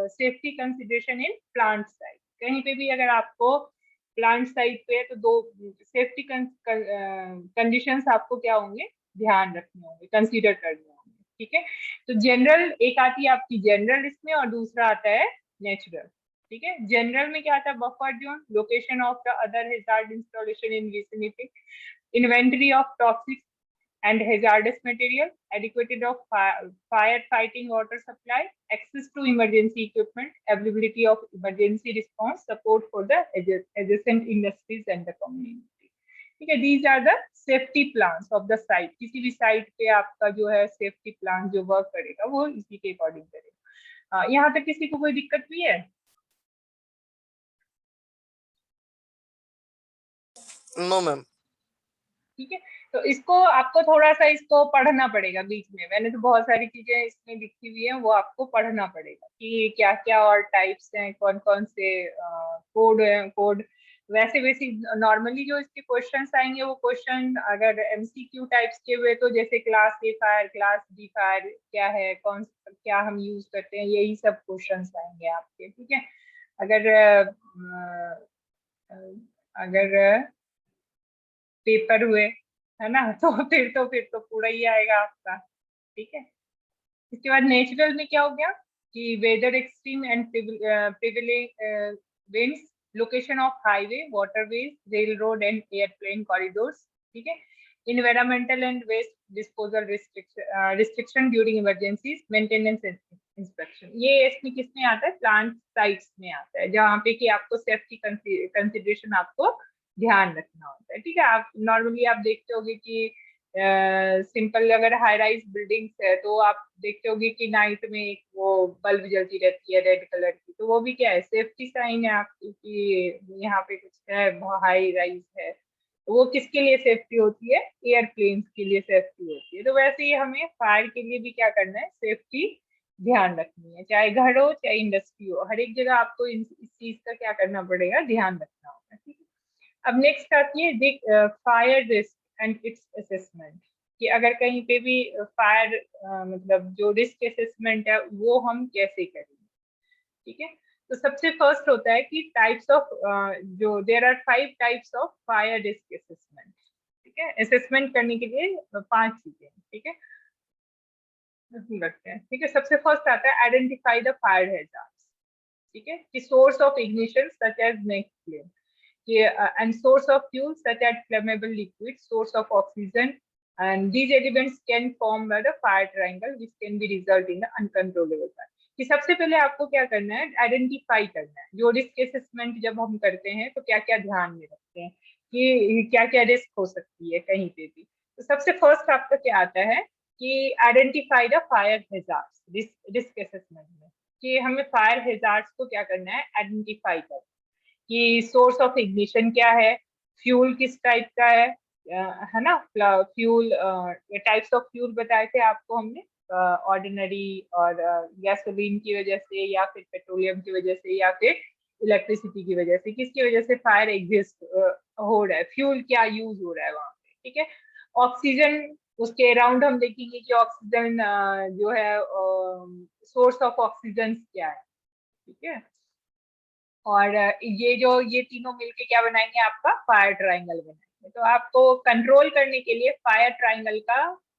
safety consideration in plant side. कहीं पे भी अगर आपको प्लांट साइड पे है, तो दो सेफ्टी कंडीशंस आपको क्या होंगे, ध्यान रखने होंगे, कंसीडर करने होंगे। ठीक है, तो जनरल एक आती है आपकी जनरल इसमें, और दूसरा आता है नेचुरल। ठीक है, जनरल में क्या आता है, buffer zone, location of the other hazard installation in vicinity, inventory of toxic and hazardous material, adequate of fire fighting water supply, access to emergency equipment, availability of emergency response, support for the adjacent industries and the community. ठीक है, these are the safety plans of the site. किसी भी साइट पे आपका जो है सेफ्टी प्लान जो वर्क करेगा वो इसी के अकॉर्डिंग करेगा। यहाँ तक किसी को कोई दिक्कत भी है? No ma'am. ठीक है, तो इसको आपको थोड़ा सा इसको पढ़ना पड़ेगा बीच में। मैंने तो बहुत सारी चीजें इसमें लिखी हुई है, वो आपको पढ़ना पड़ेगा कि क्या क्या और टाइप्स हैं, कौन कौन से कोड है, कोड वैसे वैसे नॉर्मली जो इसके क्वेश्चंस आएंगे वो क्वेश्चन अगर एमसीक्यू टाइप्स के हुए तो जैसे class A fire, class B fire क्या है, कौन क्या हम यूज करते हैं, यही सब क्वेश्चंस आएंगे आपके। ठीक है, अगर अगर पेपर हुए है ना तो फिर तो पूरा ही आएगा आपका। ठीक है, इसके बाद नेचुरल में क्या हो गया कि weather extreme and privilege winds, location of highway, waterways, rail road and airplane corridors. ठीक है, environmental and waste disposal restriction during emergencies, maintenance and inspection। ये इसमें किसमें आता है? प्लांट साइट्स में आता है, जहाँ पे कि आपको सेफ्टी कंसिडरेशन आपको ध्यान रखना होता है। ठीक है, आप नॉर्मली आप देखते होगे कि सिंपल अगर हाई राइज बिल्डिंग्स है तो आप देखते होगे कि नाइट में एक वो बल्ब जलती रहती है रेड कलर की, तो वो भी क्या है? सेफ्टी साइन है आपकी कि यहाँ पे कुछ है, हाई राइज है। तो वो किसके लिए सेफ्टी होती है? एयरप्लेन्स के लिए सेफ्टी होती है। तो वैसे ही हमें फायर के लिए भी क्या करना है? सेफ्टी ध्यान रखनी है, चाहे घर हो चाहे इंडस्ट्री हो, हर एक जगह आपको इस चीज का क्या करना पड़ेगा? ध्यान रखना होगा। ठीक है, अब नेक्स्ट आती है fire risk and it's assessment, कि अगर कहीं पे भी फायर मतलब जो रिस्क असेसमेंट है वो हम कैसे करेंगे। ठीक है, तो सबसे फर्स्ट होता है कि टाइप्स ऑफ जो there are 5 types of fire risk assessment. ठीक है, असेसमेंट करने के लिए 5 चीजें। ठीक है, रखते हैं। ठीक है, सबसे फर्स्ट आता है आइडेंटिफाई द फायर हैजार्ड्स। ठीक है, कि source of ignition such as next flame, and source of fuel such as flammable liquid, source of oxygen, and these elements can form the fire triangle which can be result in the uncontrollable fire। कि सबसे पहले आपको क्या करना है? आइडेंटिफाई करना है। जो रिस्क असेसमेंट जब हम करते हैं तो क्या क्या ध्यान में रखते हैं कि क्या क्या रिस्क हो सकती है कहीं पे भी। तो सबसे फर्स्ट आपका क्या आता है कि identify the fire hazards risk assessment में, कि हमें फायर हैजार्ड्स को क्या करना है? आइडेंटिफाई करना कि सोर्स ऑफ इग्निशन क्या है, फ्यूल किस टाइप का है ना, फ्यूल टाइप्स ऑफ फ्यूल बताए थे आपको हमने, ऑर्डिनरी और गैसोलीन की वजह से या फिर पेट्रोलियम की वजह से या फिर इलेक्ट्रिसिटी की वजह से, किसकी वजह से फायर एग्जिस्ट हो रहा है, फ्यूल क्या यूज हो रहा है वहां पे। ठीक है, ऑक्सीजन, उसके अराउंड हम देखेंगे कि ऑक्सीजन जो है सोर्स ऑफ ऑक्सीजन क्या है। ठीक है, और ये तीनों मिलके क्या बनाएंगे? आपका फायर ट्रायंगल बनाएंगे। तो आपको कंट्रोल करने के लिए फायर ट्रायंगल का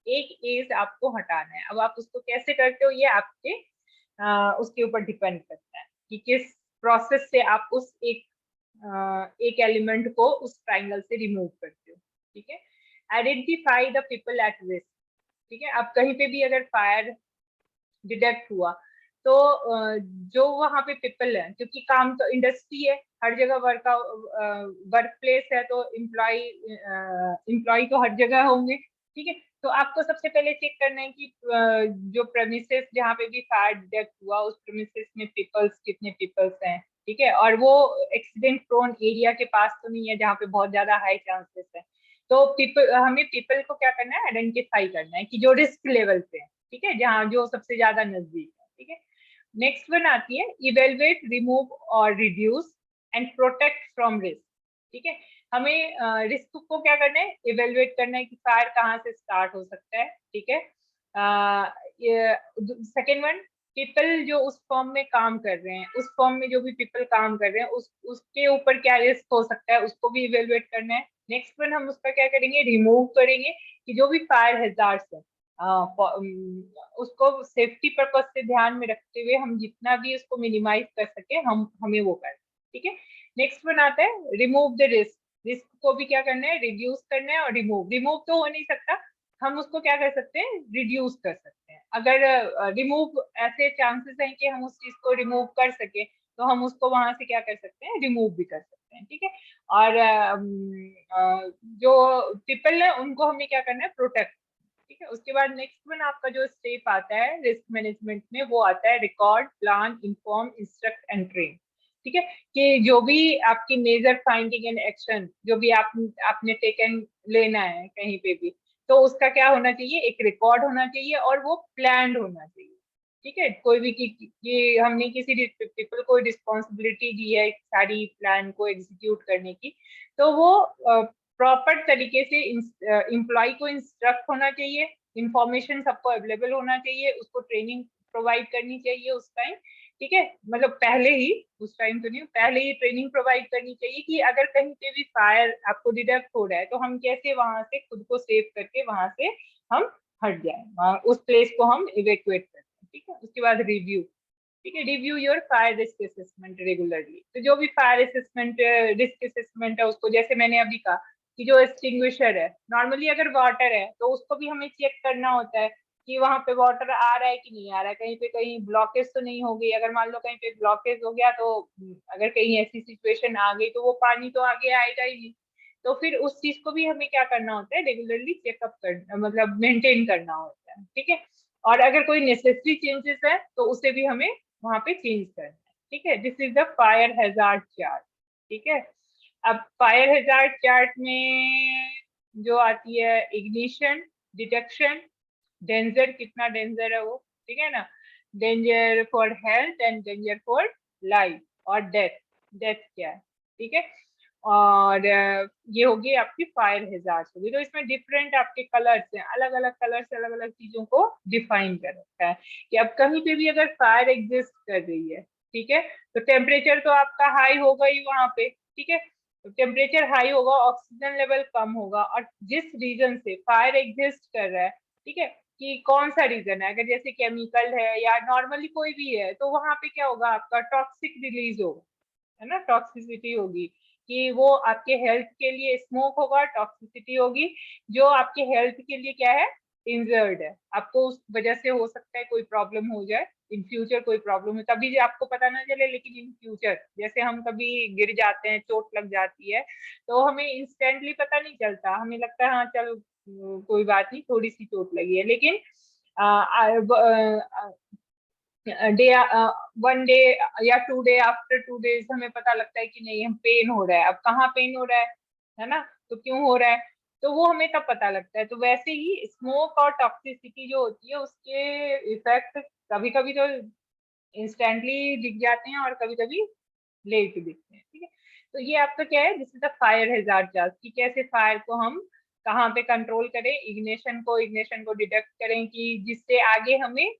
एक एज आपको हटाना है। अब आप उसको कैसे करते हो ये आपके उसके ऊपर डिपेंड करता है कि किस प्रोसेस से आप उस एक एलिमेंट को उस ट्रायंगल से रिमूव करते हो। ठीक है, identify the people at risk. ठीक है, अब कहीं पे भी अगर फायर डिटेक्ट हुआ तो जो वहां पे पीपल है, क्योंकि काम तो इंडस्ट्री है, हर जगह वर्क प्लेस है, तो एम्प्लॉय तो हर जगह होंगे। ठीक है, तो आपको सबसे पहले चेक करना है कि जो प्रेमिसेस जहाँ पे भी फायर डिटेक्ट हुआ उस प्रेमिसेस में पीपल्स कितने पीपल्स हैं। ठीक है, और वो एक्सीडेंट प्रोन एरिया के पास तो नहीं है जहाँ पे बहुत ज्यादा हाई चांसेस है। तो हमें पीपल को क्या करना है? आइडेंटिफाई करना है कि जो रिस्क लेवल पे है। ठीक है, जहाँ जो सबसे ज्यादा नजदीक है। ठीक है, नेक्स्ट वन आती है इवेलुएट, रिमूव और reduce and protect from risk. ठीक है, हमें रिस्क को क्या करना है? इवेलुएट करना है कि फायर कहाँ से स्टार्ट हो सकता है। ठीक है, सेकेंड वन, पीपल जो उस फॉर्म में काम कर रहे हैं, उस फॉर्म में जो भी पीपल काम कर रहे हैं उसके ऊपर क्या रिस्क हो सकता है, उसको भी इवेलुएट करना है। नेक्स्ट वन, हम उसका क्या करेंगे? रिमूव करेंगे कि जो भी फायर हैजार्ड्स है उसको सेफ्टी पर्पज से ध्यान में रखते हुए हम जितना भी उसको मिनिमाइज कर सके हमें वो करें। ठीक है, नेक्स्ट वन आता है रिमूव द रिस्क। रिस्क को भी क्या करना है? रिड्यूस करना है और रिमूव तो हो नहीं सकता, हम उसको क्या कर सकते हैं, रिड्यूस कर सकते हैं। अगर रिमूव ऐसे चांसेस हैं कि हम उस चीज को रिमूव कर सके, तो हम उसको वहां से क्या कर सकते हैं, रिमूव भी कर सकते हैं। ठीक है। और जो पीपल है उनको हमें क्या करना है, प्रोटेक्ट। ठीक है। उसके बाद नेक्स्ट वन आपका जो स्टेप आता है रिस्क मैनेजमेंट में, वो आता है record, plan, inform, instruct and train. ठीक है। कि जो भी आपकी मेजर फाइंडिंग एंड एक्शन जो भी आपने टेकन लेना है कहीं पे भी, तो उसका क्या होना चाहिए, एक रिकॉर्ड होना चाहिए और वो प्लान्ड होना चाहिए। ठीक है। कोई भी कि हमने किसी पीपल को रिस्पॉन्सिबिलिटी दी है सारी प्लान को एग्जीक्यूट करने की, तो वो प्रॉपर तरीके से एम्प्लॉय को इंस्ट्रक्ट होना चाहिए, इंफॉर्मेशन सबको अवेलेबल होना चाहिए, उसको ट्रेनिंग प्रोवाइड करनी चाहिए उस टाइम। ठीक है। मतलब पहले ही, उस टाइम तो नहीं, पहले ही ट्रेनिंग प्रोवाइड करनी चाहिए कि अगर कहीं पे भी फायर आपको डिटेक्ट हो रहा है तो हम कैसे वहां से खुद को सेव करके वहां से हम हट जाए, उस प्लेस को हम इवेक्युएट करते हैं। ठीक है। उसके बाद रिव्यू। ठीक है। Review your fire risk assessment regularly. तो जो भी फायर असेसमेंट रिस्क असेसमेंट है उसको, जैसे मैंने अभी कहा कि जो एक्सटिंग्विशर है, नॉर्मली अगर वाटर है तो उसको भी हमें चेक करना होता है कि वहां पे वाटर आ रहा है कि नहीं आ रहा है, कहीं पे कहीं ब्लॉकेज तो नहीं हो गई। अगर मान लो कहीं पे ब्लॉकेज हो गया तो अगर कहीं ऐसी सिचुएशन आ गई तो वो पानी तो आगे आएगा ही नहीं। तो फिर उस चीज को भी हमें क्या करना होता है, रेगुलरली चेकअप करना, मतलब मेंटेन करना होता है। ठीक है। और अगर कोई नेसेसरी चेंजेस है तो उसे भी हमें वहां पे चेंज करना है। ठीक है। This is the fire hazard chart. ठीक है। अब फायर हैजार्ड चार्ट में जो आती है इग्निशन, डिटेक्शन, डेंजर, कितना डेंजर है वो, ठीक है ना, danger for health and danger for life, और डेथ, डेथ क्या है। ठीक है। और ये होगी आपकी फायर हैजार्ड होगी। तो इसमें डिफरेंट आपके कलर्स हैं, अलग अलग कलर से अलग अलग चीजों को डिफाइन कर रखा है कि अब कहीं पे भी अगर फायर एग्जिस्ट कर रही है, ठीक है, तो टेम्परेचर तो आपका हाई होगा ही वहां पे। ठीक है। तो टेम्परेचर हाई होगा, ऑक्सीजन लेवल कम होगा, और जिस रीजन से फायर एग्जिस्ट कर रहा है, ठीक है, कि कौन सा रीजन है, अगर जैसे केमिकल है या नॉर्मली कोई भी है, तो वहां पे क्या होगा, आपका टॉक्सिक रिलीज होगा, है ना, टॉक्सिसिटी होगी, कि वो आपके हेल्थ के लिए, स्मोक होगा, टॉक्सिसिटी होगी, जो आपके हेल्थ के लिए क्या है, इंजर्ड है, आपको उस वजह से हो सकता है कोई प्रॉब्लम हो जाए इन फ्यूचर, कोई प्रॉब्लम है तभी आपको पता ना चले, लेकिन इन फ्यूचर जैसे हम कभी गिर जाते हैं, चोट लग जाती है, तो हमें इंस्टेंटली पता नहीं चलता, हमें लगता है हाँ चलो कोई बात नहीं, थोड़ी सी चोट लगी है, लेकिन डे 1 डे या 2 डे, आफ्टर 2 डेज हमें पता लगता है कि नहीं हम पेन हो रहा है, अब कहाँ पेन हो रहा है ना, तो क्यों हो रहा है, तो वो हमें तब पता लगता है। तो वैसे ही स्मोक और टॉक्सिसिटी जो होती है उसके इफेक्ट कभी कभी तो इंस्टेंटली दिख जाते हैं और कभी कभी लेट दिखते हैं। ठीक है। तो ये आपका क्या है, this is the fire hazard chart, कि कैसे फायर को हम कहाँ पे कंट्रोल करें, इग्निशन को डिटेक्ट करें कि जिससे आगे हमें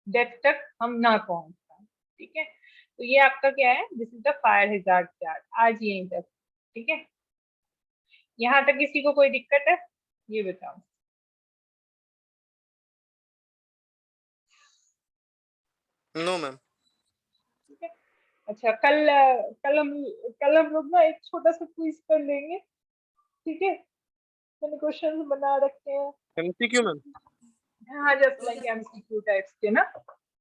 डेथ तक हम ना पहुंच पाए। ठीक है। तो ये आपका क्या है, this is the fire hazard chart, आज यहीं तक। ठीक है। यहाँ तक किसी को कोई दिक्कत है, ये बताओ। No ma'am. ठीक है। अच्छा, कल हम लोग ना एक छोटा सा क्विज कर लेंगे। ठीक है। मैंने क्वेश्चन बना रखे हैं। MCQ ma'am. हाँ, जस्ट लाइक एमसीक्यू टाइप्स के ना।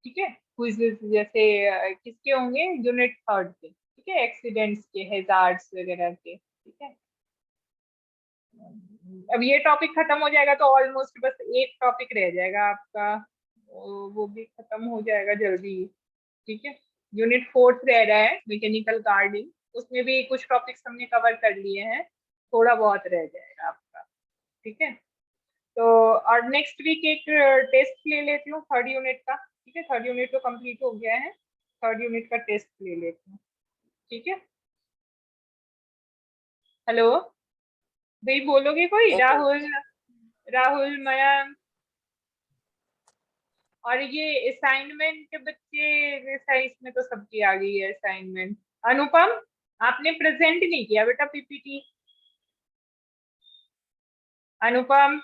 ठीक है। क्विजेस जैसे किसके होंगे, यूनिट थर्ड के, ठीक है, एक्सीडेंट्स के, हैजार्ड्स वगैरह के। ठीक है। अब ये टॉपिक खत्म हो जाएगा तो ऑलमोस्ट बस एक टॉपिक रह जाएगा आपका, वो भी खत्म हो जाएगा जल्दी। ठीक है। यूनिट फोर्थ रह रहा है, मैकेनिकल गार्डिंग, उसमें भी कुछ टॉपिक्स हमने कवर कर लिए हैं, थोड़ा बहुत रह जाएगा आपका। ठीक है। तो और नेक्स्ट वीक एक टेस्ट ले लेती हूँ थर्ड यूनिट का। ठीक है। थर्ड यूनिट तो कंप्लीट हो गया है, थर्ड यूनिट का टेस्ट ले लेती हूँ। ठीक है। हेलो, भाई बोलोगे कोई, ओके। राहुल, राहुल, मयंक, और ये असाइनमेंट के बच्चे, जैसा इसमें तो सबकी आ गई है असाइनमेंट। अनुपम, आपने प्रेजेंट नहीं किया बेटा पीपीटी। अनुपम,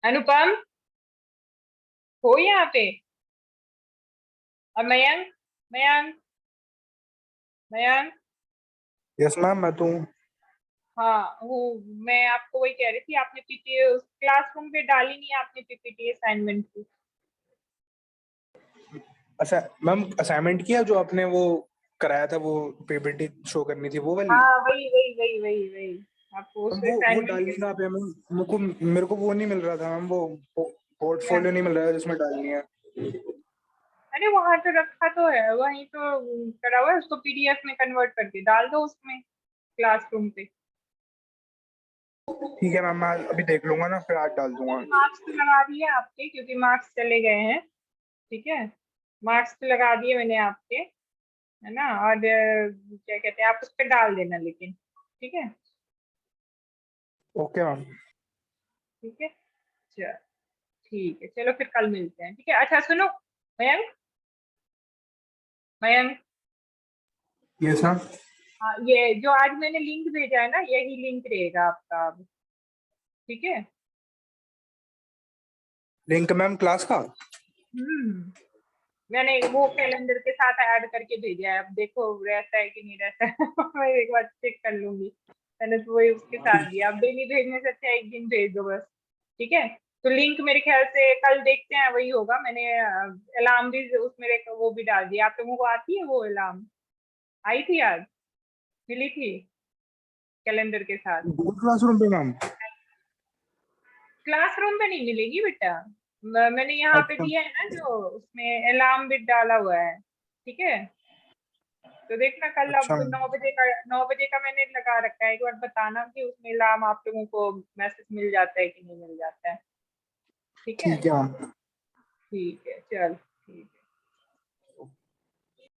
अनुपम हो यहाँ पे, और मयंक, मयंक, मयंक, यस मैम, मैं तो हूँ। हाँ वो मैं आपको वही कह रही थी, आपने पीपीटी उस क्लासरूम पे डाली नहीं आपने पीपीटी असाइनमेंट की। अच्छा मैम, असाइनमेंट किया जो आपने वो कराया था, वो पीपीटी शो करनी थी वो वाली? हाँ वही वही वही वही वही आपको उस मैम वो असाइनमेंट डालनी के। कहाँ पे है मैम? मेरे को वो नहीं मिल रहा था मैम, वो क्या? पोर्टफोलियो नहीं मिल रहा है जिसमें डालनी है। अरे वहां तो रखा तो है, वहीं तो करा हुआ है, उसको पीडीएफ में कन्वर्ट करके डाल दो उसमें क्लासरूम पे। ठीक है मैम, मैं अभी देख लूंगा ना, फिर आज डाल दूंगा। मार्क्स तो लगा दिए आपके, क्योंकि मार्क्स चले गए हैं। ठीक है, मार्क्स तो लगा दिए मैंने आपके, है ना। और क्या कहते हैं, आप उस पर डाल देना लेकिन, ठीक है। Okay ma'am. ठीक है, चलो ठीक है, चलो फिर कल मिलते हैं, ठीक है। अच्छा सुनो मयंक, मयंक, यस मैम। हाँ ये जो आज मैंने लिंक भेजा है ना, यही लिंक रहेगा आपका अब, ठीक है। लिंक मैम क्लास का? हम्म, मैंने वो कैलेंडर के साथ ऐड करके भेजा है, अब देखो रहता है कि नहीं रहता है। मैं एक बार चेक कर लूंगी। मैंने तो वही उसके साथ दिया, अब डेली भेजने से अच्छा एक दिन भेज दो बस, ठीक है। तो लिंक मेरे ख्याल से कल देखते हैं वही होगा। मैंने अलार्म भी उसमें वो भी डाल दिया। आप लोगों को आती है वो अलार्म? आई थी आज, मिली थी कैलेंडर के साथ। गूगल क्लासरूम पे मैम? क्लासरूम में नहीं मिलेगी बेटा, मैंने यहाँ पे अच्छा। दिया है ना जो, उसमें अलार्म भी डाला हुआ है, ठीक है। तो देखना कल, अच्छा अब 9 बजे का, 9 बजे का मैंने लगा रखा है, एक बार बताना कि उसमें अलार्म आप लोगों को मैसेज मिल जाता है कि नहीं मिल जाता है, ठीक है। ठीक है मैम। ठीक है, चल ठीक है।